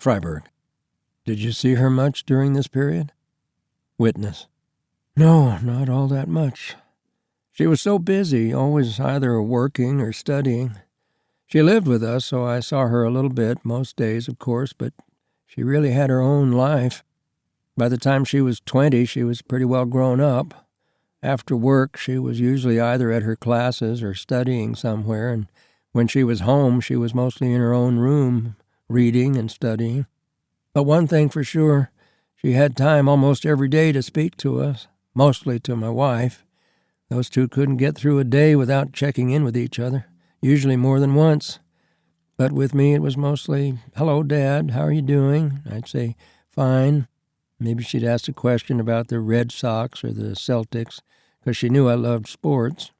Freiberg. Did you see her much during this period? Witness. No, not all that much. She was so busy, always either working or studying. She lived with us, so I saw her a little bit, most days, of course, but she really had her own life. By the time she was 20, she was pretty well grown up. After work, she was usually either at her classes or studying somewhere, and when she was home, she was mostly in her own room, reading and studying. But one thing for sure, she had time almost every day to speak to us, mostly to my wife. Those two couldn't get through a day without checking in with each other, usually more than once. But with me, it was mostly, "Hello, Dad, how are you doing?" I'd say, "Fine." Maybe she'd ask a question about the Red Sox or the Celtics, because she knew I loved sports.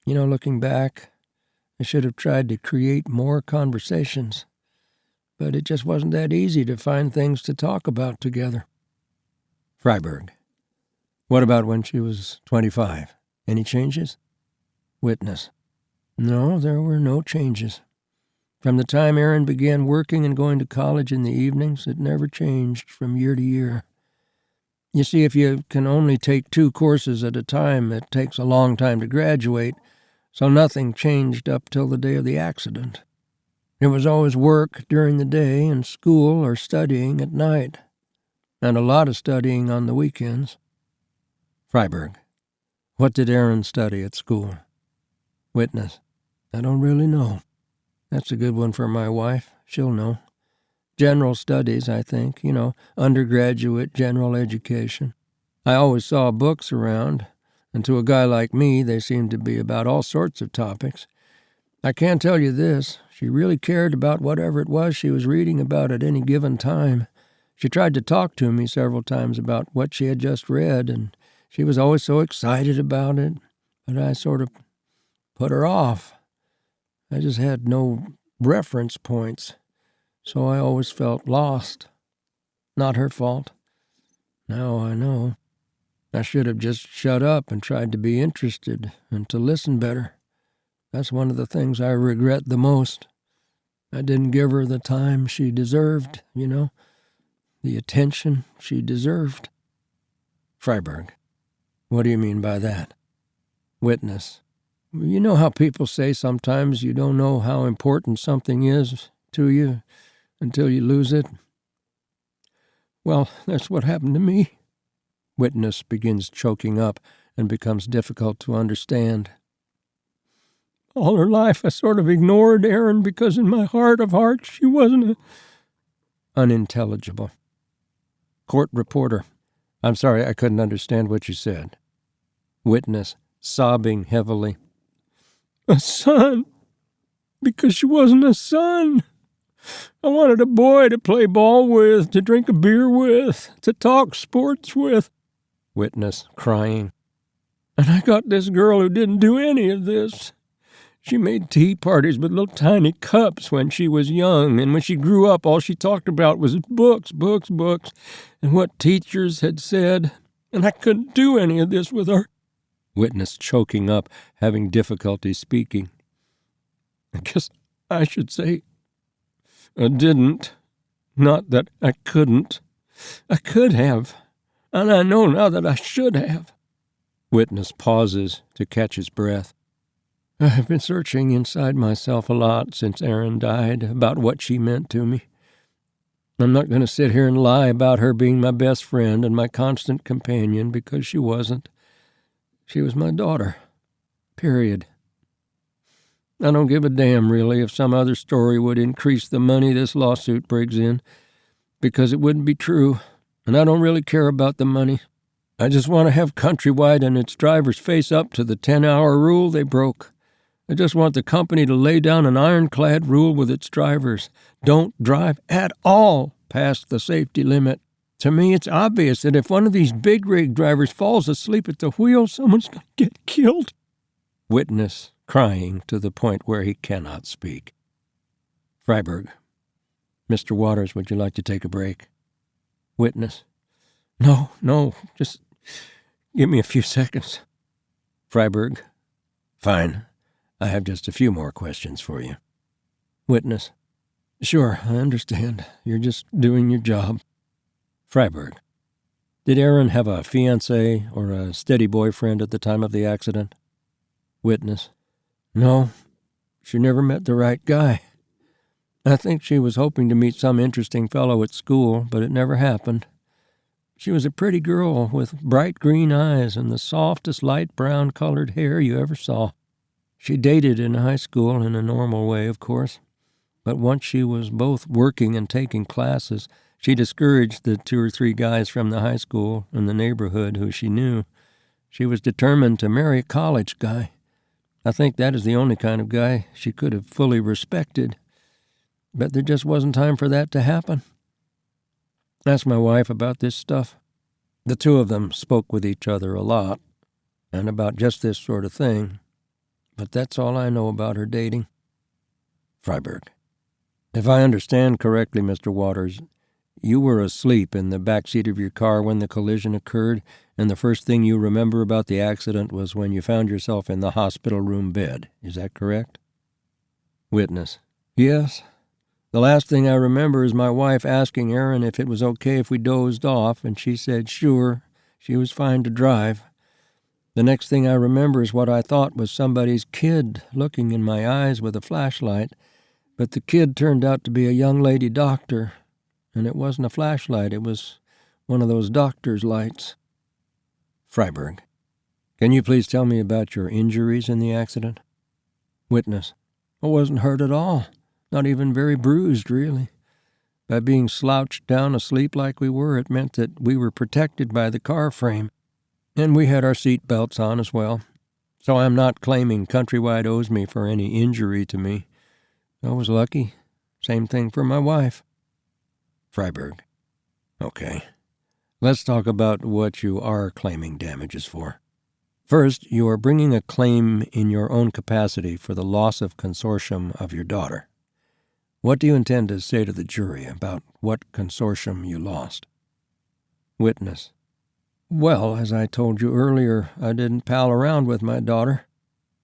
Looking back, I should have tried to create more conversations, but it just wasn't that easy to find things to talk about together. Freiberg. What about when she was 25? Any changes? Witness. No, there were no changes. From the time Erin began working and going to college in the evenings, it never changed from year to year. You see, if you can only take 2 courses at a time, it takes a long time to graduate, so nothing changed up till the day of the accident. It was always work during the day and school or studying at night, and a lot of studying on the weekends. Freiberg. What did Erin study at school? Witness. I don't really know. That's a good one for my wife. She'll know. General studies, I think, undergraduate general education. I always saw books around, and to a guy like me, they seemed to be about all sorts of topics. I can tell you this, she really cared about whatever it was she was reading about at any given time. She tried to talk to me several times about what she had just read, and she was always so excited about it, but I sort of put her off. I just had no reference points, so I always felt lost. Not her fault. Now I know. I should have just shut up and tried to be interested and to listen better. That's one of the things I regret the most. I didn't give her the time she deserved, the attention she deserved. Freiberg. What do you mean by that? Witness. You know how people say sometimes you don't know how important something is to you until you lose it? Well, that's what happened to me. Witness begins choking up and becomes difficult to understand. All her life I sort of ignored Erin because in my heart of hearts she wasn't Unintelligible. Court reporter. I'm sorry, I couldn't understand what you said. Witness, sobbing heavily. A son, because she wasn't a son. I wanted a boy to play ball with, to drink a beer with, to talk sports with. Witness, crying. And I got this girl who didn't do any of this. She made tea parties with little tiny cups when she was young, and when she grew up, all she talked about was books, books, books, and what teachers had said, and I couldn't do any of this with her. Witness choking up, having difficulty speaking. I guess I should say I didn't. Not that I couldn't. I could have, and I know now that I should have. Witness pauses to catch his breath. I've been searching inside myself a lot since Erin died about what she meant to me. I'm not going to sit here and lie about her being my best friend and my constant companion, because she wasn't. She was my daughter. Period. I don't give a damn, really, if some other story would increase the money this lawsuit brings in, because it wouldn't be true, and I don't really care about the money. I just want to have Countrywide and its drivers face up to the 10-hour rule they broke. I just want the company to lay down an ironclad rule with its drivers. Don't drive at all past the safety limit. To me, it's obvious that if one of these big rig drivers falls asleep at the wheel, someone's going to get killed. Witness, crying to the point where he cannot speak. Freiberg. Mr. Waters, would you like to take a break? Witness. No, just give me a few seconds. Freiberg. Fine. I have just a few more questions for you. Witness. Sure, I understand. You're just doing your job. Freiberg. Did Aaron have a fiancé or a steady boyfriend at the time of the accident? Witness. No, she never met the right guy. I think she was hoping to meet some interesting fellow at school, but it never happened. She was a pretty girl with bright green eyes and the softest light brown-colored hair you ever saw. She dated in high school in a normal way, of course, but once she was both working and taking classes, she discouraged the 2 or 3 guys from the high school and the neighborhood who she knew. She was determined to marry a college guy. I think that is the only kind of guy she could have fully respected. But there just wasn't time for that to happen. Ask my wife about this stuff. The 2 of them spoke with each other a lot, and about just this sort of thing. But that's all I know about her dating. Freiberg. If I understand correctly, Mr. Waters, you were asleep in the back seat of your car when the collision occurred, and the first thing you remember about the accident was when you found yourself in the hospital room bed. Is that correct? Witness. Yes. The last thing I remember is my wife asking Aaron if it was okay if we dozed off, and she said sure, she was fine to drive. The next thing I remember is what I thought was somebody's kid looking in my eyes with a flashlight, but the kid turned out to be a young lady doctor, and it wasn't a flashlight, it was one of those doctor's lights. Freiberg. Can you please tell me about your injuries in the accident? Witness. I wasn't hurt at all. Not even very bruised, really. By being slouched down asleep like we were, it meant that we were protected by the car frame, and we had our seat belts on as well. So I'm not claiming Countrywide owes me for any injury to me. I was lucky. Same thing for my wife. Freiberg. Okay. Let's talk about what you are claiming damages for. First, you are bringing a claim in your own capacity for the loss of consortium of your daughter. What do you intend to say to the jury about what consortium you lost? Witness. Well, as I told you earlier, I didn't pal around with my daughter,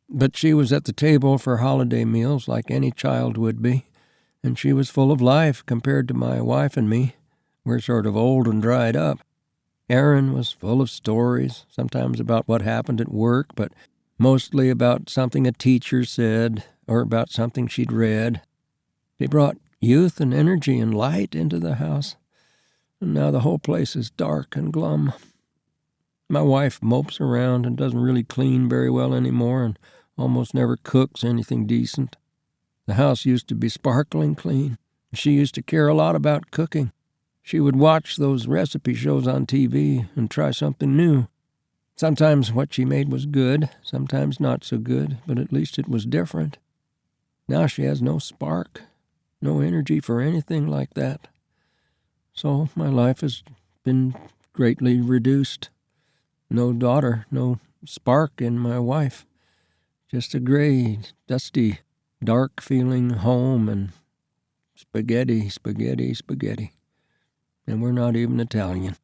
but she was at the table for holiday meals like any child would be, and she was full of life compared to my wife and me. We're sort of old and dried up. Aaron was full of stories, sometimes about what happened at work, but mostly about something a teacher said or about something she'd read. They brought youth and energy and light into the house, and now the whole place is dark and glum. My wife mopes around and doesn't really clean very well anymore and almost never cooks anything decent. The house used to be sparkling clean. She used to care a lot about cooking. She would watch those recipe shows on TV and try something new. Sometimes what she made was good, sometimes not so good, but at least it was different. Now she has no spark. No energy for anything like that. So my life has been greatly reduced. No daughter, no spark in my wife. Just a gray, dusty, dark-feeling home and spaghetti. And we're not even Italian.